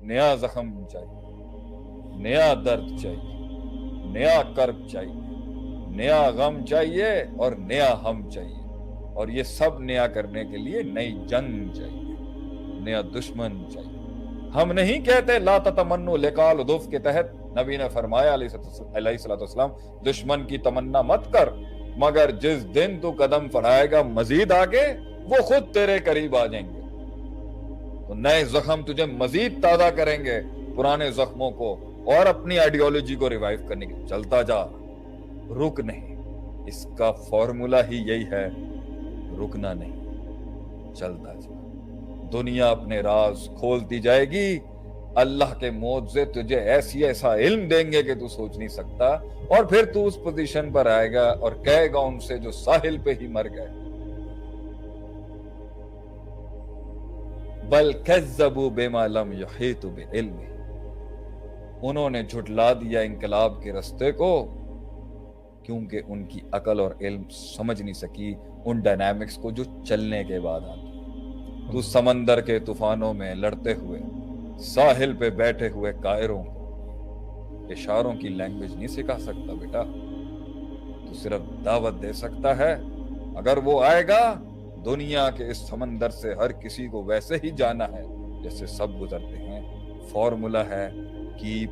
नया जख्म चाहिए, नया दर्द चाहिए, नया कर्ब चाहिए, नया गम चाहिए और नया हम चाहिए। और ये सब नया करने के लिए नई जंग चाहिए, नया दुश्मन चाहिए। हम नहीं कहते ला ततमन्नु लिकाल उदुफ के तहत नबी ने फरमाया अलैहिस्सलाम दुश्मन की तमन्ना मत कर, मगर जिस दिन तू कदम बढ़ाएगा मजीद आगे वो खुद तेरे करीब आ जाएंगे। तो नए जख्म तुझे मजीद ताजा करेंगे पुराने जख्मों को और अपनी आइडियोलॉजी को रिवाइव करने के लिए। चलता जा, रुक नहीं। इसका फॉर्मूला ही यही है, रुकना नहीं, चलता जा। दुनिया अपने राज खोलती जाएगी, अल्लाह के मौजे तुझे ऐसा इल्म देंगे कि तू सोच नहीं सकता, और फिर तू उस पोजीशन पर आएगा और कहेगा उनसे जो साहिल पे ही मर गए, बल कज़्ज़बू बिमा लम युहीतु बिइल्मिही, उन्होंने झुठला दिया इंकलाब के रास्ते को क्योंकि उनकी अकल और इल्म समझ नहीं सकी उन डायनामिक्स को जो चलने के बाद आती। तू समंदर के तूफानों में लड़ते हुए साहिल पे बैठे हुए कायरों को इशारों की लैंग्वेज नहीं सिखा सकता बेटा, तू सिर्फ दावत दे सकता है। अगर वो आएगा, दुनिया के इस समंदर से हर किसी को वैसे ही जाना है जैसे सब गुजरते हैं। फॉर्मूला है keep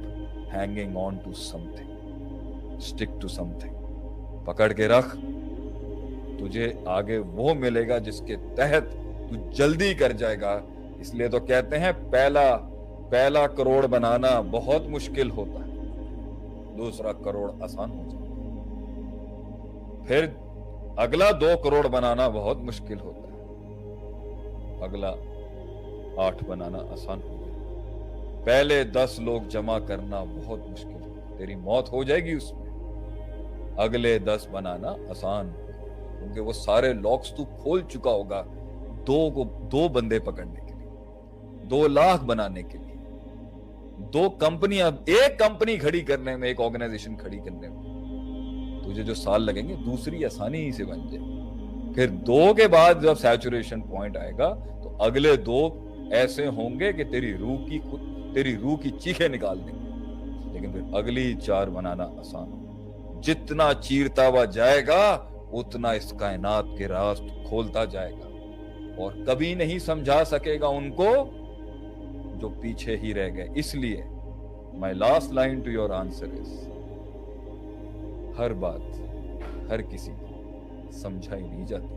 hanging on to something, stick to something, पकड़ के रख, तुझे आगे वो मिलेगा जिसके तहत तू जल्दी कर जाएगा। इसलिए तो कहते हैं पहला करोड़ बनाना बहुत मुश्किल होता है, दूसरा करोड़ आसान हो जाता है, फिर अगला 2 करोड़ बनाना बहुत मुश्किल होता है, अगला 8 बनाना आसान हो जाता है, पहले 10 लोग जमा करना बहुत मुश्किल है, तेरी मौत हो जाएगी उसमें, अगले 10 बनाना आसान, क्योंकि वो सारे लॉक्स तू खोल चुका होगा 2 बंदे पकड़ने के लिए, 2 लाख बनाने के लिए, 2 कंपनियां, एक कंपनी खड़ी करने में, एक ऑर्गेनाइजेशन खड़ी करने में तुझे जो साल लगेंगे दूसरी आसानी से बन जाए। फिर 2 के बाद जब सैचुरेशन पॉइंट आएगा तो अगले 2 ऐसे होंगे कि तेरी रूह की चीखें निकाल देंगे, लेकिन फिर अगली 4 बनाना आसान हो। जितना चीरता हुआ जाएगा उतना इस कायनात के राज खोलता जाएगा, और कभी नहीं समझा सकेगा उनको जो पीछे ही रह गए। इसलिए my last line to your answer is, हर बात हर किसी को समझाई नहीं जाती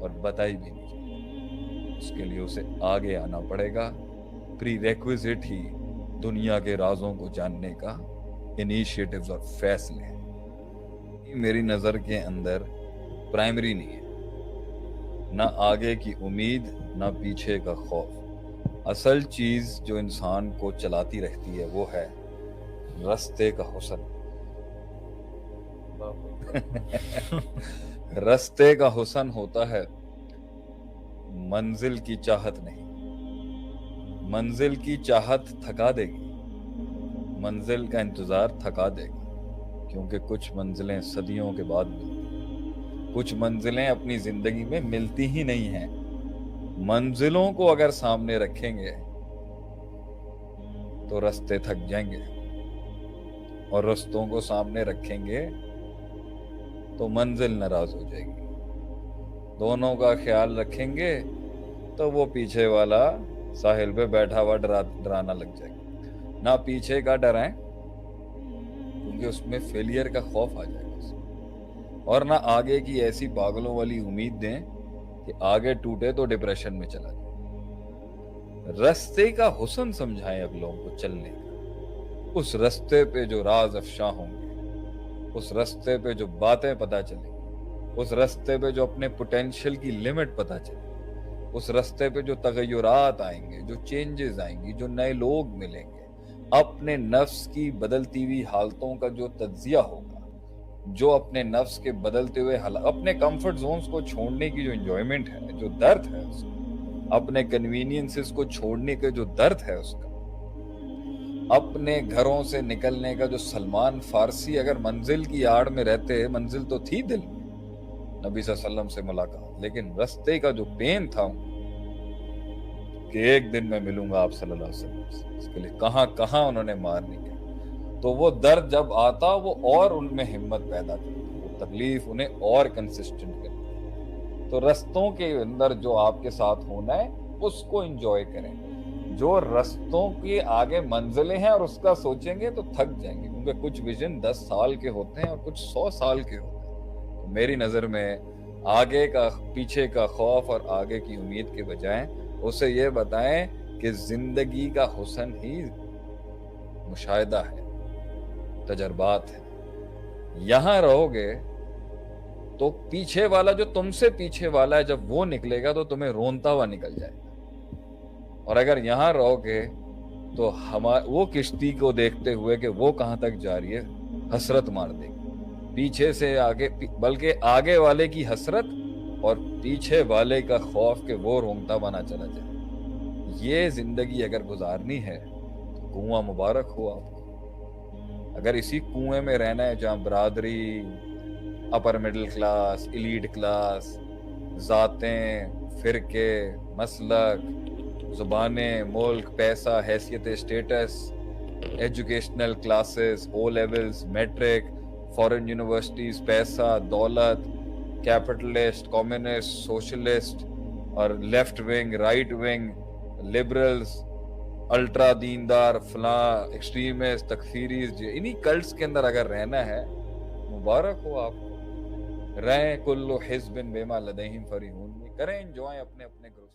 और बताई भी नहीं जाती, उसके लिए उसे आगे आना पड़ेगा। प्री रेक्विजिट ही दुनिया के राजों को जानने का इनिशिएटिव्स और फैसले हैं। मेरी नजर के अंदर प्राइमरी नहीं है, ना आगे की उम्मीद ना पीछे का खौफ। असल चीज जो इंसान को चलाती रहती है वो है रास्ते का हुस्न। रास्ते का हुस्न होता है, मंजिल की चाहत नहीं। मंजिल की चाहत थका देगी, मंजिल का इंतजार थका देगी, क्योंकि कुछ मंजिलें सदियों के बाद मिलती, कुछ मंजिलें अपनी जिंदगी में मिलती ही नहीं हैं। मंजिलों को अगर सामने रखेंगे तो रास्ते थक जाएंगे, और रास्तों को सामने रखेंगे तो मंजिल नाराज हो जाएगी। दोनों का ख्याल रखेंगे तो वो पीछे वाला साहिल पे बैठा हुआ डराना लग जाएगा। ना पीछे का डराएं क्योंकि उसमें फेलियर का खौफ आ जाएगा उसमें, और ना आगे की ऐसी पागलों वाली उम्मीद दें कि आगे टूटे तो डिप्रेशन में चला जाए। रास्ते का हुस्न समझाएं अगलों को चलने का, उस रास्ते पे जो राज अफशा होंगे, उस रास्ते पे जो बातें पता चलेंगी, उस रास्ते पे जो अपने पोटेंशियल की लिमिट पता चले, उस रास्ते पे जो तगय्युरात आएंगे, जो चेंजेस आएंगी, जो नए लोग मिलेंगे, अपने नफ्स की बदलती हुई हालतों का जो तज्जिया होगा, जो अपने नफ्स के बदलते हुए अपने कंफर्ट जोन्स को छोड़ने की जो एंजॉयमेंट है, जो दर्द है उसका, अपने कन्वीनियंसेस को छोड़ने के जो दर्द है उसका, अपने घरों से निकलने का जो सलमान फारसी अगर मंजिल की आड़ में रहते, मंजिल तो थी दिल में, नबी सल्लल्लाहु अलैहि वसल्लम से मुलाकात, लेकिन रास्ते का जो पेन था کہ ایک دن میں ملوں گا آپ صلی اللہ علیہ وسلم سے. اس کے لیے کہاں کہاں انہوں نے مار نہیں کیا. تو وہ درد جب آتا وہ اور ان میں ہمت پیدا کرتی, وہ تکلیف انہیں اور کنسسٹنٹ کرتی. تو رستوں کے اندر جو آپ کے ساتھ ہونا ہے اس کو انجوائے کریں. جو رستوں کی آگے منزلیں ہیں اور اس کا سوچیں گے تو تھک جائیں گے, کیونکہ کچھ ویژن 10 سال کے ہوتے ہیں اور کچھ 100 سال کے ہوتے ہیں. تو میری نظر میں آگے کا پیچھے کا خوف اور آگے کی امید کے بجائے اسے یہ بتائیں کہ زندگی کا حسن ہی مشاہدہ ہے, تجربات ہے. یہاں رہو گے تو پیچھے والا جو تم سے پیچھے والا ہے جب وہ نکلے گا تو تمہیں رونتا ہوا نکل جائے گا. اور اگر یہاں رہو گے تو وہ کشتی کو دیکھتے ہوئے کہ وہ کہاں تک جا رہی ہے حسرت مار دے گی. پیچھے سے آگے, بلکہ آگے والے کی حسرت اور پیچھے والے کا خوف کہ وہ رونگتا بنا چلا جائے. یہ زندگی اگر گزارنی ہے تو کنواں مبارک ہو آپ کو. اگر اسی کنویں میں رہنا ہے جہاں برادری, upper middle class, elite class, ذاتیں, فرقے, مسلک, زبانیں, ملک, پیسہ, حیثیت, status, educational classes, O levels, matric, foreign universities, پیسہ, دولت, کیپٹلسٹ, کمیونسٹ, سوشلسٹ اور left wing, right wing, liberals, ultra دیندار, فلاں, ایکسٹریمسٹ, تکفیریز, انہی کلٹس کے اندر اگر رہنا ہے مبارک ہو آپ کو. رہیں کل حزب بما لدیہم فرحون, کریں انجوائے اپنے اپنے گروپ.